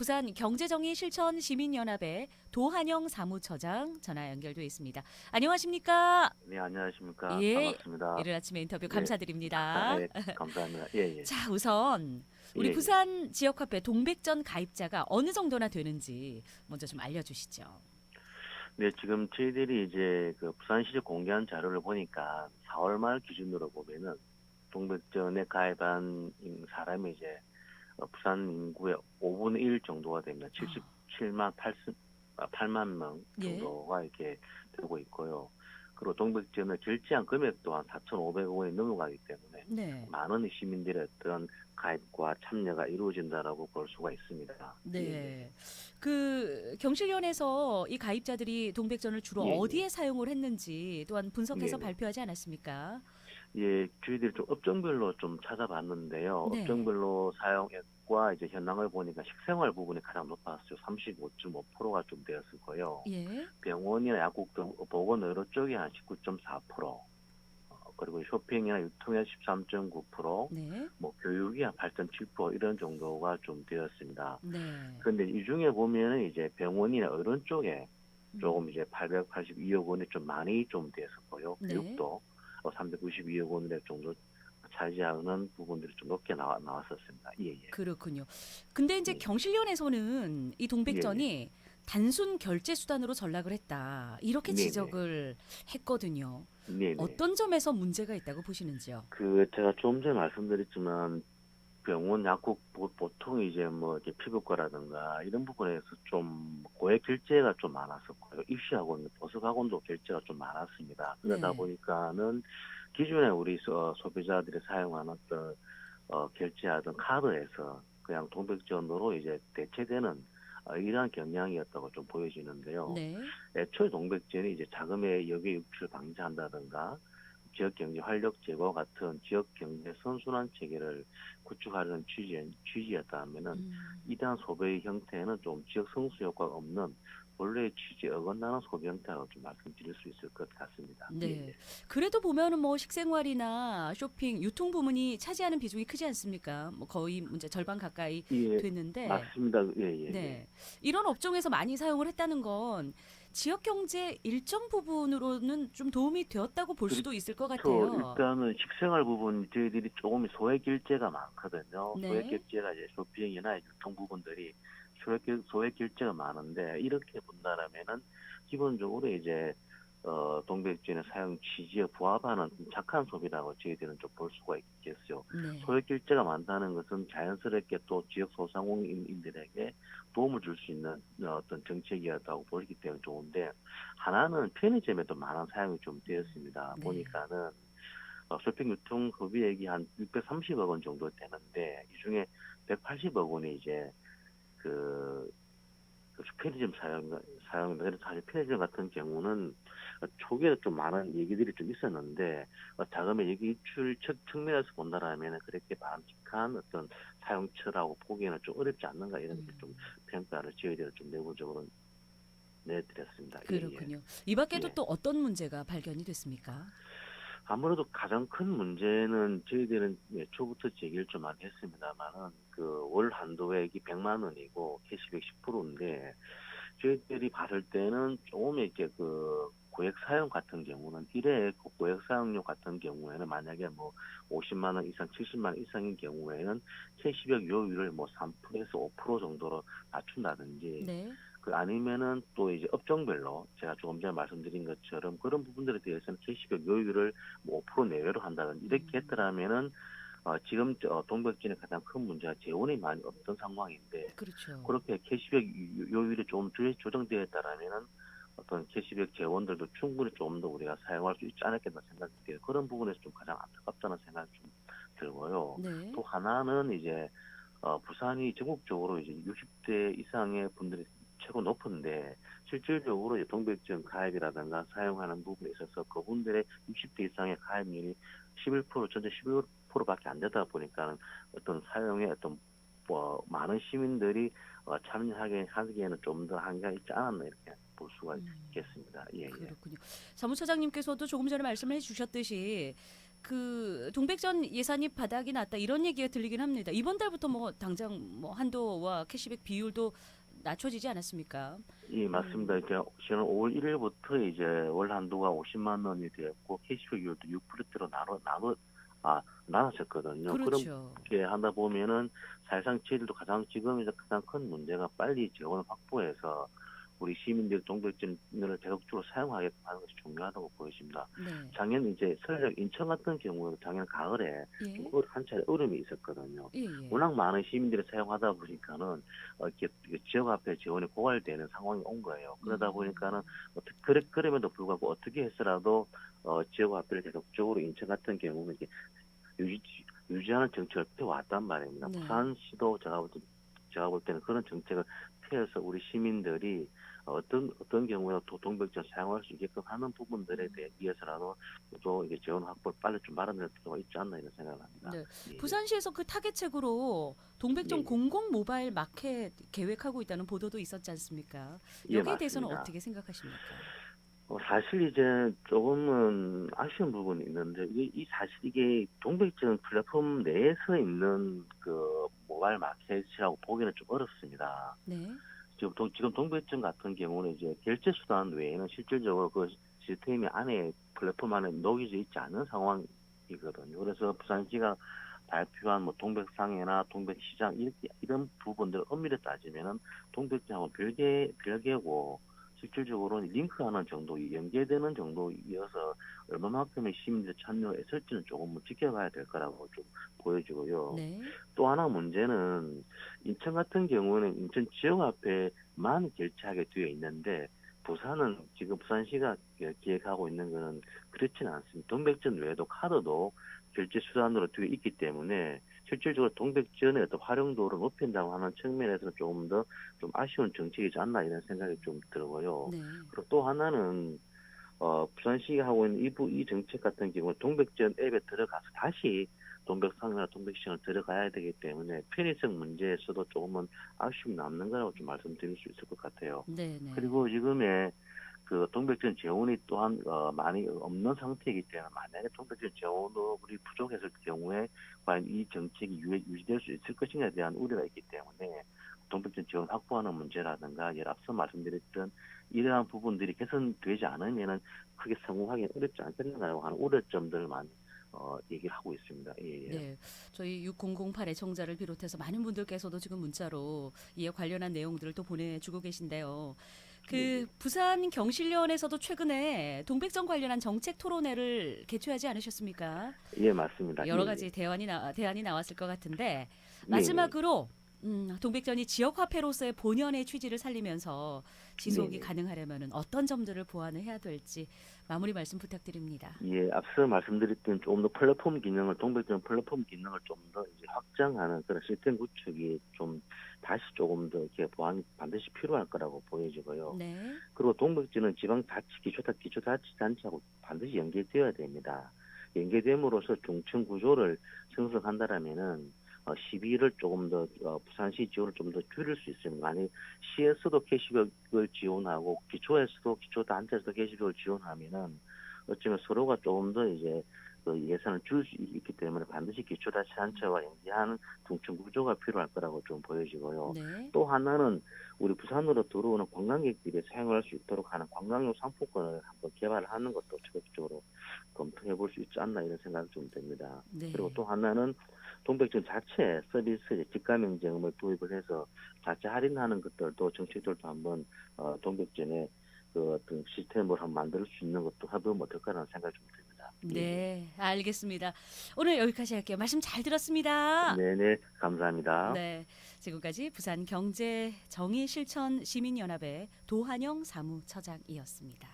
부산 경제정의 실천 시민연합의 도한영 사무처장 전화 연결돼 있습니다. 안녕하십니까? 네, 안녕하십니까. 예, 반갑습니다. 이른 아침에 인터뷰 예, 감사드립니다. 예, 감사합니다. 예, 예, 자, 우선 예, 우리 예. 부산 지역화폐 동백전 가입자가 어느 정도나 되는지 먼저 좀 알려주시죠. 네, 지금 저희들이 이제 그 부산시에 공개한 자료를 보니까 4월 말 기준으로 보면은 동백전에 가입한 사람이 이제 부산 인구의 5분의 1 정도가 됩니다. 아, 77만 8만 명 예, 정도가 이렇게 되고 있고요. 그리고 동백전을 결제한 금액 또한 4,500억 원이 넘어가기 때문에 네, 많은 시민들의 어떤 가입과 참여가 이루어진다라고 볼 수가 있습니다. 예, 예, 네. 그 경실련에서 이 가입자들이 동백전을 주로 예, 예, 어디에 사용을 했는지 또한 예, 분석해서 예. 발표하지 않았습니까? 예, 저희들이 좀 업종별로 좀 찾아봤는데요. 네, 업종별로 사용액과 이제 현황을 보니까 식생활 부분이 가장 높았어요. 35.5%가 좀 되었을 거예요. 예, 병원이나 약국 등 보건의료 쪽이 한 19.4%, 그리고 쇼핑이나 유통에 13.9%, 네, 뭐 교육이 한 8.7% 이런 정도가 좀 되었습니다. 네. 그런데 이 중에 보면은 이제 병원이나 의료 쪽에 음, 조금 이제 882억 원이 좀 많이 좀 됐었고요. 네. 교육도 392억 원의 정도 차지하는 부분들이 좀 높게 나왔었습니다. 예, 예. 그렇군요. 근데 이제 예, 경실련에서는 이 예, 예. 동백전이 단순 결제 수단으로 전락을 했다. 이렇게 네네. 지적을 했거든요. 네네. 어떤 점에서 문제가 있다고 보시는지요? 제가 좀 전에 말씀드렸지만 병원 약국 보통 이제 뭐 이렇게 피부과라든가 이런 부분에서 좀 고액 결제가 좀 많았었고요. 입시학원, 보석학원도 결제가 좀 많았습니다. 그러다 네. 보니까는 기존에 우리 소비자들이 사용하는 어떤 결제하던 카드에서 그냥 동백전으로 이제 대체되는 이러한 경향이었다고 좀 보여지는데요. 네. 애초에 동백전이 이제 자금의 역외 유출 방지한다든가 지역 경제 활력 제고 같은 지역 경제 선순환 체계를 구축하려는 취지였다면은 음, 이러한 소비의 형태는 좀 지역 성수 효과가 없는 본래의 취지에 어긋나는 소비 형태라고 좀 말씀드릴 수 있을 것 같습니다. 예, 네. 예. 그래도 보면은 뭐 식생활이나 쇼핑, 유통 부문이 차지하는 비중이 크지 않습니까? 뭐 거의 이제 절반 가까이 예, 됐는데, 맞습니다. 예, 예, 예. 네. 이런 업종에서 많이 사용을 했다는 건 지역 경제 일정 부분으로는 좀 도움이 되었다고 볼 수도 있을 것 그렇죠. 같아요. 일단은 식생활 부분 저희들이 조금 소액 결제가 많거든요. 소액 네. 결제가 이제 쇼핑이나 유통 부분들이 소액 결제가 많은데 이렇게 본다라면은 기본적으로 이제 동백전의 사용 취지에 부합하는 착한 소비라고 저희들은 좀 볼 수가 있겠어요. 네. 소액 결제가 많다는 것은 자연스럽게 또 지역 소상공인들에게 도움을 줄 수 있는 어떤 정책이었다고 보기 때문에 좋은데 하나는 편의점에도 많은 사용이 좀 되었습니다. 네. 보니까는 쇼핑 유통 소비액이 한 630억 원 정도 되는데 이 중에 180억 원이 이제 그, 편의점 사용입니다. 그래서 사실 편의점 같은 경우는 초기에 좀 많은 얘기들이 좀 있었는데 자금의 얘기 유출 측면에서 본다라면 그렇게 바람직한 어떤 사용처라고 보기에는 좀 어렵지 않는가 이런 게 좀 음, 평가를 저희들은 좀 내부적으로 내드렸습니다. 예, 예. 그렇군요. 이 밖에도 예. 또 어떤 문제가 발견이 됐습니까? 아무래도 가장 큰 문제는 저희들은 초부터 제기를 좀 많이 했습니다만은 그 월 한도액이 100만 원이고 캐시백 10%인데 저희들이 봤을 때는 조금 이렇게 그 고액 사용 같은 경우는 일회 고액 사용료 같은 경우에는 만약에 뭐 50만 원 이상, 70만 원 이상인 경우에는 캐시백 요율을 뭐 3%에서 5% 정도로 낮춘다든지 네. 그 아니면은 또 이제 업종별로 제가 조금 전에 말씀드린 것처럼 그런 부분들에 대해서는 캐시백 요율을 뭐 5% 내외로 한다든지 이렇게 음, 했더라면은 지금 동백진의 가장 큰 문제가 재원이 많이 없던 상황인데 그렇죠. 그렇게 캐시백 요율이 좀 조정되어 있다라면은 어떤 캐시백 재원들도 충분히 좀 더 우리가 사용할 수 있지 않았겠나 생각이 돼요. 그런 부분에서 좀 가장 안타깝다는 생각이 좀 들고요. 네. 또 하나는 이제 부산이 전국적으로 이제 60대 이상의 분들이 최고 높은데 실질적으로 이제 동백증 가입이라든가 사용하는 부분에 있어서 그분들의 60대 이상의 가입률이 11% 전체 11%밖에 안 되다 보니까 어떤 사용에 어떤 많은 시민들이 하기에는 좀 더 한계가 있지 않았나 이렇게 볼 수가 음. 있겠습니다. 예, 예. 그렇군요. 사무처장님께서도 조금 전에 말씀을 해주셨듯이 그 동백전 예산이 바닥이 났다 이런 얘기가 들리긴 합니다. 이번 달부터 뭐 당장 뭐 한도와 캐시백 비율도 낮춰지지 않았습니까? 예, 맞습니다. 이제 지난 5월 1일부터 이제 월 한도가 50만 원이 되었고 캐시백율도 6%로 나눠졌거든요. 그렇죠. 그렇게 하다 보면은 사실상 저희들도 지금이서 가장 큰 문제가 빨리 재원을 확보해서 우리 시민들이 동백전을 계속적으로 사용하게끔 하는 것이 중요하다고 보여집니다. 네. 작년 이제 설령 인천 같은 경우에도 작년 가을에 예. 한 차례 얼음이 있었거든요. 예, 예. 워낙 많은 시민들이 사용하다 보니까는 이렇게 지역 앞에 지원이 고갈되는 상황이 온 거예요. 그러다 보니까는 그럼에도 불구하고 어떻게 해서라도 지역 앞에를 계속적으로 인천 같은 경우는 이렇게 유지하는 정책을 펴왔단 말입니다. 네. 부산시도 제가 볼 때는 그런 정책을 펴서 우리 시민들이 어떤 경우에도 동백전 사용할 수 있게끔 하는 부분들에 대해서라도 또 이게 지원 확보를 빨리 좀 마련될 필요가 있지 않나 이런 생각을 합니다. 네. 예. 부산시에서 그 타겟책으로 동백전 예. 공공 모바일 마켓 계획하고 있다는 보도도 있었지 않습니까? 예, 여기에 대해서는 맞습니다. 어떻게 생각하십니까? 사실 이제 조금은 아쉬운 부분이 있는데 이 사실 이게 동백전 플랫폼 내에서 있는 그 모바일 마켓이라고 보기는 좀 어렵습니다. 네. 지금 동백전 같은 경우는 이제 결제 수단 외에는 실질적으로 그 시스템이 안에 플랫폼 안에 녹여져 있지 않은 상황이거든요. 그래서 부산시가 발표한 뭐 동백상해나 동백시장 이런 부분들 엄밀히 따지면은 동백전하고 별개고 실질적으로는 링크하는 정도, 연계되는 정도이어서 얼마만큼의 시민들 참여했을지는 조금 지켜봐야 될 거라고 좀 보여지고요. 네. 또 하나 문제는 인천 같은 경우는 인천 지역 앞에만 결제하게 되어 있는데 부산은 지금 부산시가 기획하고 있는 것은 그렇지는 않습니다. 동백전 외에도 카드도 결제 수단으로 되어 있기 때문에 실질적으로 동백전의 어떤 활용도를 높인다고 하는 측면에서는 조금 더 좀 아쉬운 정책이지 않나 이런 생각이 좀 들고요. 네. 그리고 또 하나는 부산시가 하고 있는 이 정책 같은 경우 동백전 앱에 들어가서 다시 동백상이나 동백시장을 들어가야 되기 때문에 편의성 문제에서도 조금은 아쉬움이 남는 거라고 좀 말씀드릴 수 있을 것 같아요. 네, 네. 그리고 지금의 그 동백전 재원이 또한 많이 없는 상태이기 때문에 만약에 동백전 재원이 부족했을 경우에 과연 이 정책이 유지될 수 있을 것인가에 대한 우려가 있기 때문에 동백전 지원 확보하는 문제라든가 앞서 말씀드렸던 이러한 부분들이 개선되지 않으면은 크게 성공하기 어렵지 않겠는가요 하는 우려점들을 많이 얘기를 하고 있습니다. 예, 예. 네, 저희 6008의 청자를 비롯해서 많은 분들께서도 지금 문자로 이에 관련한 내용들을 또 보내주고 계신데요. 그 부산 경실련에서도 최근에 동백전 관련한 정책 토론회를 개최하지 않으셨습니까? 예, 맞습니다. 여러 예, 가지 대안이 나왔을 것 같은데 예. 마지막으로 동백전이 지역 화폐로서의 본연의 취지를 살리면서 지속이 네. 가능하려면 어떤 점들을 보완을 해야 될지 마무리 말씀 부탁드립니다. 예, 앞서 말씀드렸던 조금 더 동백전 플랫폼 기능을 좀 더 이제 확장하는 그런 시스템 구축이 좀 다시 조금 더 이렇게 보완이 반드시 필요할 거라고 보여지고요. 네. 그리고 동백전은 기초자치단체하고 반드시 연계되어야 됩니다. 연계됨으로써 중층 구조를 형성한다라면은 시비를 조금 더 부산시 지원을 좀 더 줄일 수 있습니다. 만약 시에서도 캐시백을 지원하고 기초단체에서도 캐시백을 지원하면은 어쩌면 서로가 조금 더 이제 그 예산을 줄 수 있기 때문에 반드시 기초자치단체와 연계하는 중층 구조가 필요할 거라고 좀 보여지고요. 네. 또 하나는 우리 부산으로 들어오는 관광객들이 사용할 수 있도록 하는 관광용 상품권을 한번 개발하는 것도 적극적으로 검토해 볼 수 있지 않나 이런 생각이 좀 듭니다. 네. 그리고 또 하나는 동백전 자체 서비스 직가맹점을 도입을 해서 자체 할인하는 것들도 정책들도 한번 동백전에 그 어떤 시스템을 한번 만들 수 있는 것도 해보면 어떨까라는 생각이 좀 듭니다. 네, 알겠습니다. 오늘 여기까지 할게요. 말씀 잘 들었습니다. 네네, 감사합니다. 네, 지금까지 부산 경제 정의 실천 시민연합의 도한영 사무처장이었습니다.